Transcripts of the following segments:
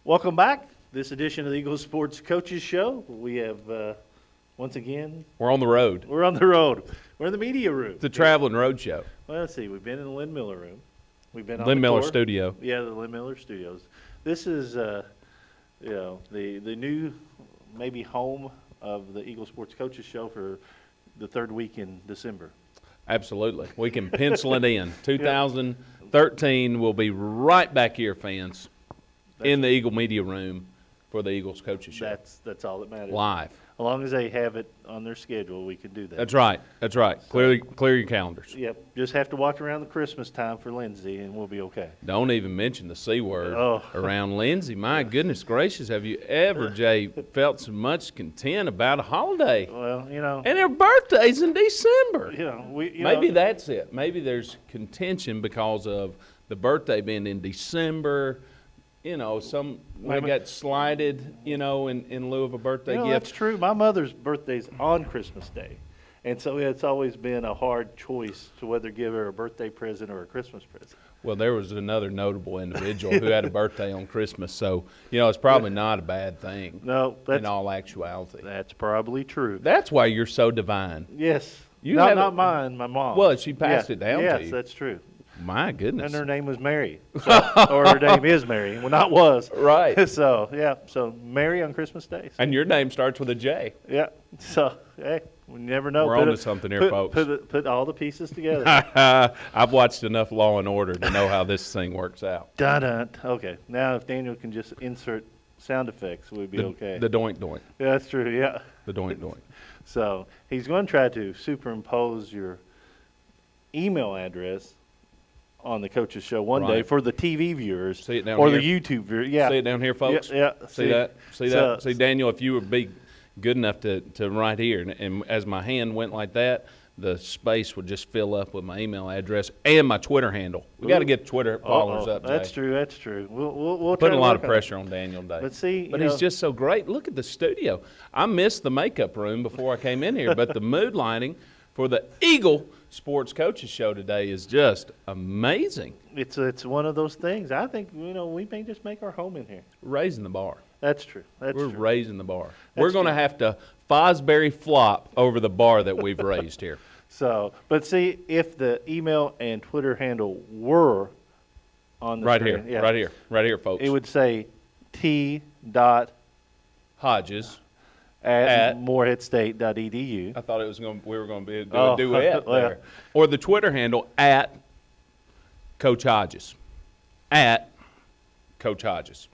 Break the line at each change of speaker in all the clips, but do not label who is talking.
Welcome back. This edition of the Eagles Sports Coaches Show. We have, once again,
We're on the road.
we're on the road. We're in the media room.
It's a traveling road show.
Well, let's see. We've been in the Lynn Miller room. We've been on
Lynn
the
Miller
tour.
Studio.
Yeah, the Lynn Miller Studios. This is, the new maybe home of the Eagles Sports Coaches Show for the third week in December.
Absolutely. We can pencil it in. 2013 will be right back here, fans, in the Eagle Media Room for the Eagles Coaches Show.
That's all that matters.
Live.
As long as they have it on their schedule, we can do that.
That's right. That's right. Clear your calendars.
Yep. Just have to watch around the Christmas time for Lindsay, and we'll be okay.
Don't even mention the C word around Lindsay. My goodness gracious, have you ever, Jay, felt so much content about a holiday?
Well, you know.
And their birthday's in December.
You know,
Maybe that's it. Maybe there's contention because of the birthday being in December. You know, might got slighted, in lieu of a birthday gift.
That's true. My mother's birthday's on Christmas Day. And so it's always been a hard choice to whether give her a birthday present or a Christmas present.
Well, there was another notable individual who had a birthday on Christmas. So, it's probably not a bad thing.
No,
in all actuality.
That's probably true.
That's why you're so divine.
Yes. Not mine, my mom.
Well, she passed it down to you.
Yes, that's true.
My goodness.
And her name was Mary. Or her name is Mary. Well, not was.
Right.
So, yeah. So, Mary on Christmas Day. So.
And your name starts with a J.
Yeah. So, hey, we never know.
We're on to something here, folks.
Put all the pieces together.
I've watched enough Law and Order to know how this thing works out.
Dun-dun. Okay. Now, if Daniel can just insert sound effects, we'd be okay.
The doink doink.
Yeah, that's true. Yeah.
The doink doink.
So, he's going to try to superimpose your email address on the Coaches Show one day for the TV viewers
See it down
or
here?
the YouTube viewers. Yeah.
See it down here, folks?
Yeah.
See that? See that? See, Daniel, if you would be good enough to write here, and as my hand went like that, the space would just fill up with my email address and my Twitter handle. We got to get Twitter followers up, Jay.
That's true. That's true. We'll
putting
try
a lot of pressure on Daniel today.
But
he's just so great. Look at the studio. I missed the makeup room before I came in here, but the mood lighting for the Eagle Sports Coaches Show today is just amazing.
It's one of those things. I think we may just make our home in here.
Raising the bar.
That's true.
We're raising the bar. We're going to have to Fosbury flop over the bar that we've raised here.
So, but see, if the email and Twitter handle were on the screen,
right here, folks.
It would say T.
Hodges
at moreheadstate.edu.
I thought we were going to be doing a duet there.
Yeah.
Or the Twitter handle at Coach Hodges. At Coach Hodges.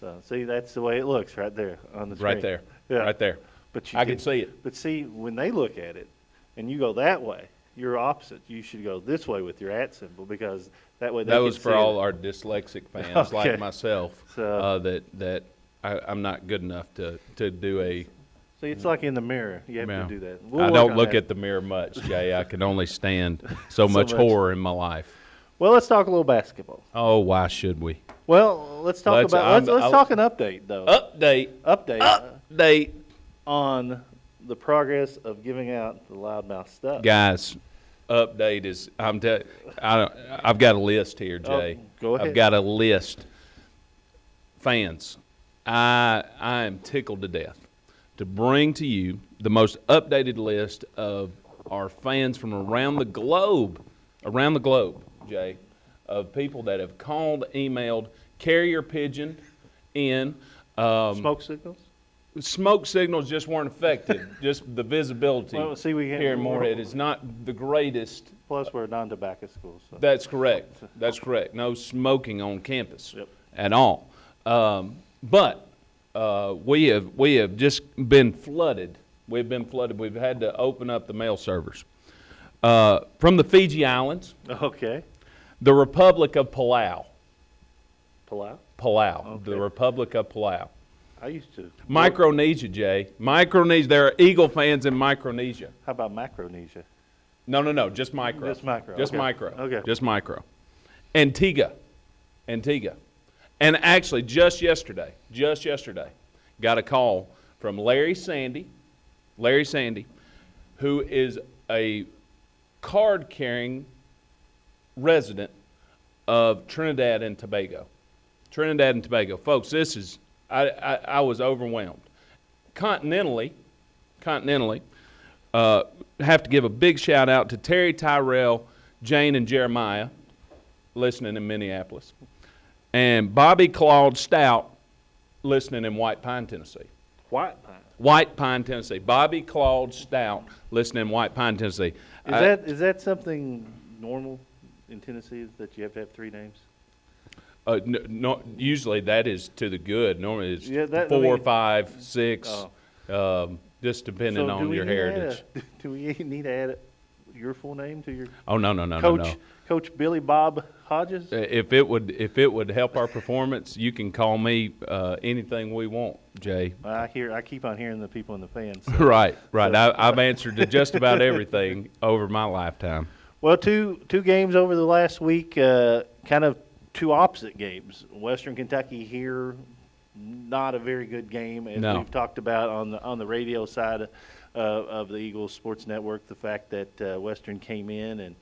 So, see, that's the way it looks right there on the screen.
Right there.
Yeah.
Right there.
But
I can see it.
But see, when they look at it and you go that way, you're opposite. You should go this way with your at symbol because that way they
That
can
was for
see
all
it.
our dyslexic fans like myself that I'm not good enough to do a.
See, it's like in the mirror. You have to do that.
I don't look at the mirror much, Jay. I can only stand so much horror in my life.
Well, let's talk a little basketball.
Oh, why should we?
Well, let's talk let's talk an update though.
Update
on the progress of giving out the loudmouth stuff.
Guys, update is I've got a list here, Jay.
Go ahead.
I've got a list. Fans, I am tickled to death to bring to you the most updated list of our fans from around the globe, Jay, of people that have called, emailed, carrier pigeon in.
Smoke signals?
Smoke signals just weren't affected. Just the visibility here in Morehead is not the greatest.
Plus, we're a non-tobacco school. So.
That's correct. That's correct. No smoking on campus at all. But we have just been flooded. We've been flooded. We've had to open up the mail servers. From the Fiji Islands.
Okay.
The Republic of Palau.
Palau?
Okay. The Republic of Palau.
I used to.
Micronesia, Jay. Micronesia. There are Eagle fans in Micronesia.
How about Macronesia?
No. Just micro.
Just micro.
Just
okay.
micro.
Okay.
Just micro. Antigua. And actually, just yesterday, got a call from Larry Sandy, who is a card-carrying resident of Trinidad and Tobago. Trinidad and Tobago. Folks, this is I was overwhelmed. Continentally, have to give a big shout out to Terry, Tyrell, Jane, and Jeremiah, listening in Minneapolis, and Bobby Claude Stout, listening in White Pine, Tennessee. White Pine, Tennessee. Bobby Claude Stout, listening in White Pine, Tennessee.
Is that something normal in Tennessee that you have to have 3 names?
No, usually that is to the good. Normally it's 4,
I mean,
5, 6, just depending on your heritage.
Do we need to add your full name to your?
Oh no.
Coach Billy Bob Hodges.
If it would help our performance, you can call me anything we want, Jay.
I keep on hearing the people in the fans. So.
Right. I've answered to just about everything over my lifetime.
Well, two games over the last week, kind of 2 opposite games. Western Kentucky here, not a very good game, as we've talked about on the radio side of the Eagles Sports Network. The fact that Western came in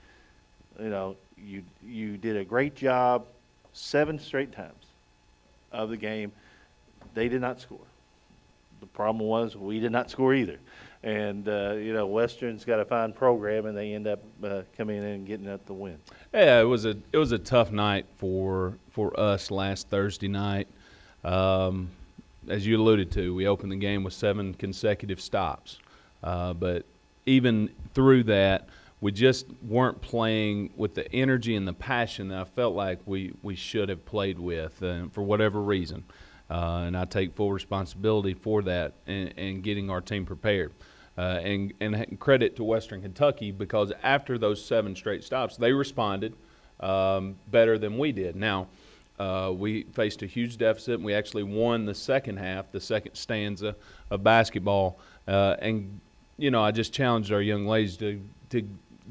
and you did a great job 7 straight times of the game. They did not score. The problem was we did not score either. And, Western's got a fine program, and they end up coming in and getting up the win.
Yeah, it was a tough night for us last Thursday night. As you alluded to, we opened the game with 7 consecutive stops. But even through that, we just weren't playing with the energy and the passion that I felt like we should have played with for whatever reason. And I take full responsibility for that and getting our team prepared. And credit to Western Kentucky, because after those 7 straight stops, they responded better than we did. Now, we faced a huge deficit, and we actually won the second half, the second stanza of basketball. And I just challenged our young ladies to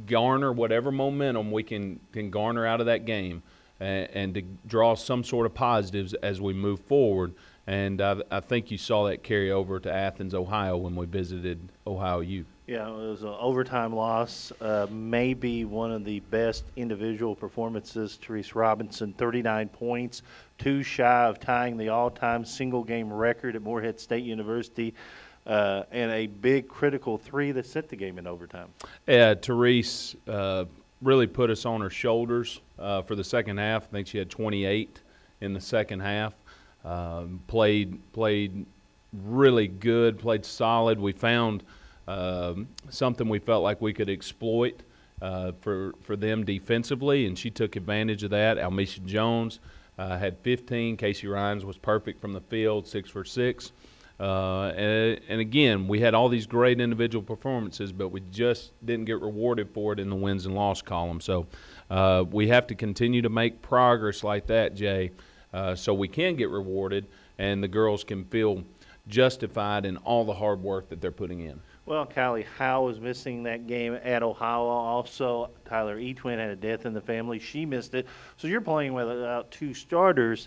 garner whatever momentum we can garner out of that game, and to draw some sort of positives as we move forward. And I think you saw that carry over to Athens, Ohio, when we visited Ohio U.
Yeah, it was an overtime loss. Maybe one of the best individual performances. Therese Robinson, 39 points, 2 shy of tying the all-time single-game record at Morehead State University, and a big critical 3 that sent the game in overtime.
Yeah, Therese really put us on her shoulders for the second half. I think she had 28 in the second half. Played really good, played solid. We found something we felt like we could exploit for them defensively, and she took advantage of that. Almisha Jones had 15. Casey Ryans was perfect from the field, 6 for 6. And again, we had all these great individual performances, but we just didn't get rewarded for it in the wins and loss column. So we have to continue to make progress like that, Jay, so we can get rewarded and the girls can feel justified in all the hard work that they're putting in.
Well, Kylie Howe was missing that game at Ohio. Also, Tyler Etwin had a death in the family. She missed it. So you're playing without 2 starters.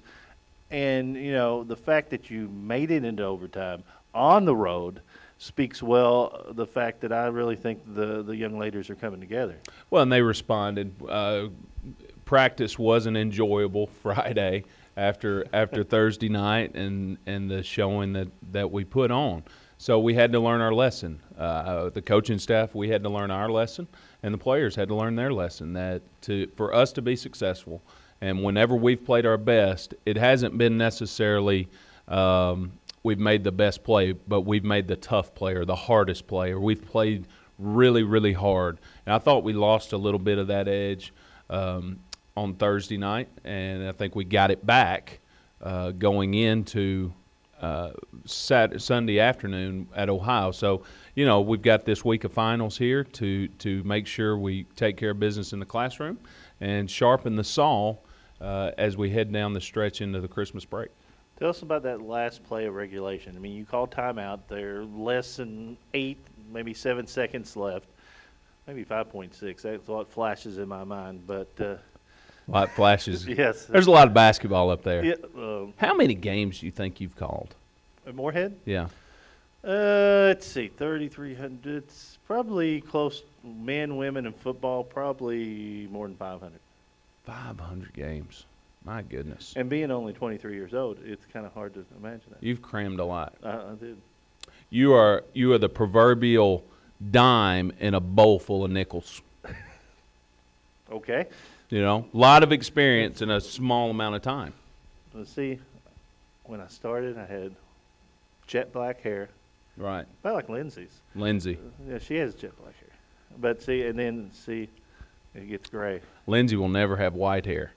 And, the fact that you made it into overtime on the road speaks well the fact that I really think the young ladies are coming together.
Well, and they responded. Practice wasn't enjoyable Friday after Thursday night and the showing that we put on. So we had to learn our lesson. The coaching staff, we had to learn our lesson, and the players had to learn their lesson, that for us to be successful, and whenever we've played our best, it hasn't been necessarily we've made the best play, but we've made the tough play or the hardest play, or we've played really, really hard. And I thought we lost a little bit of that edge on Thursday night, and I think we got it back going into Sunday afternoon at Ohio. So, we've got this week of finals here to make sure we take care of business in the classroom and sharpen the saw as we head down the stretch into the Christmas break.
Tell us about that last play of regulation. I mean, you called timeout there, less than 8, maybe 7 seconds left, maybe 5.6. That's what flashes in my mind. But
a lot of flashes.
Yes.
There's a lot of basketball up there.
Yeah,
how many games do you think you've called?
At Morehead?
Yeah.
Let's see, 3,300. It's probably close, men, women, and football, probably more than 500.
500 games. My goodness.
And being only 23 years old, it's kind of hard to imagine that.
You've crammed a lot.
I did.
You are the proverbial dime in a bowl full of nickels.
Okay.
You know, a lot of experience in a small amount of time.
Let's see. When I started, I had jet black hair.
Right.
About like Lindsay's.
Lindsay.
Yeah, she has jet black hair. But see, it gets gray.
Lindsay will never have white hair.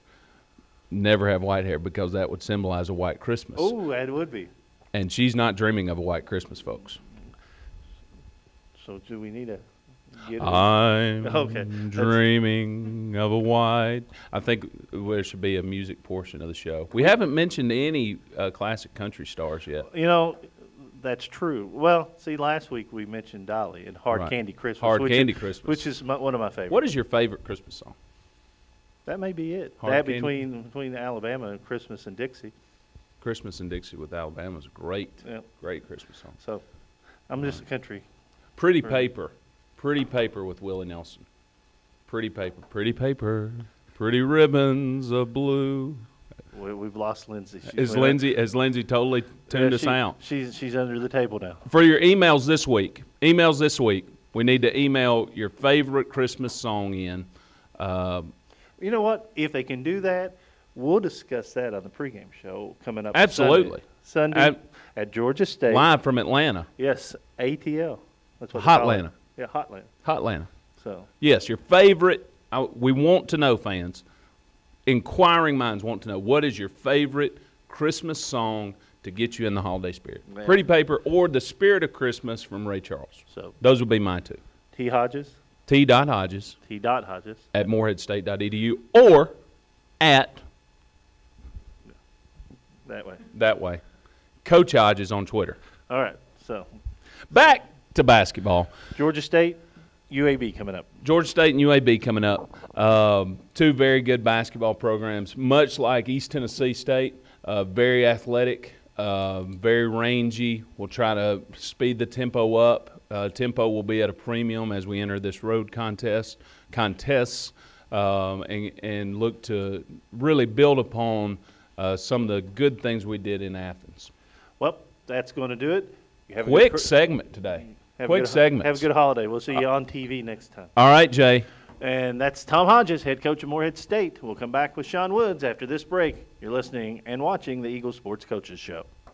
Never have white hair because that would symbolize a white Christmas.
Oh, it would be.
And she's not dreaming of a white Christmas, folks.
So do we need to get it?
I'm
Okay.
dreaming of a white. I think there should be a music portion of the show. We haven't mentioned any classic country stars yet.
You know, that's true. Well, see, last week we mentioned Dolly and Hard
Right.
Candy Christmas.
Hard Candy Christmas.
Which is one of my favorites.
What is your favorite Christmas song?
That may be it.
Hard
That
Candy?
between Alabama and Christmas and Dixie.
Christmas in Dixie with Alabama is a great,
Yep.
great Christmas song.
So I'm just a country.
Pretty
Right.
Paper. Pretty Paper with Willie Nelson. Pretty Paper. Pretty paper. Pretty ribbons of blue.
We've lost Lindsay.
Has Lindsay totally tuned us out?
She's under the table now.
For your emails this week, we need to email your favorite Christmas song in.
You know what? If they can do that, we'll discuss that on the pregame show coming up.
Absolutely.
Sunday at Georgia State.
Live from Atlanta.
Yes, ATL. That's what they call it.
Hotlanta.
Yeah, Hotlanta.
Hotlanta.
So
Yes, your favorite. We want to know, fans. Inquiring minds want to know, what is your favorite Christmas song to get you in the holiday spirit?
Man.
Pretty Paper or The Spirit of Christmas from Ray Charles.
So
Those would be my two.
T. Hodges,
T.Hodges
T. Hodges.
at moreheadstate.edu or at
That way.
Coach Hodges on Twitter.
All right. So
Back to basketball.
Georgia State, UAB coming up.
Georgia State and UAB coming up. Two very good basketball programs, much like East Tennessee State. Very athletic, very rangy. We'll try to speed the tempo up. Tempo will be at a premium as we enter this road contests, and look to really build upon some of the good things we did in Athens.
Well, that's going to do it. You have a
Quick
good
segment today.
Have a good holiday. We'll see you on TV next time.
All right, Jay.
And that's Tom Hodges, head coach of Morehead State. We'll come back with Sean Woods after this break. You're listening and watching the Eagle Sports Coaches Show.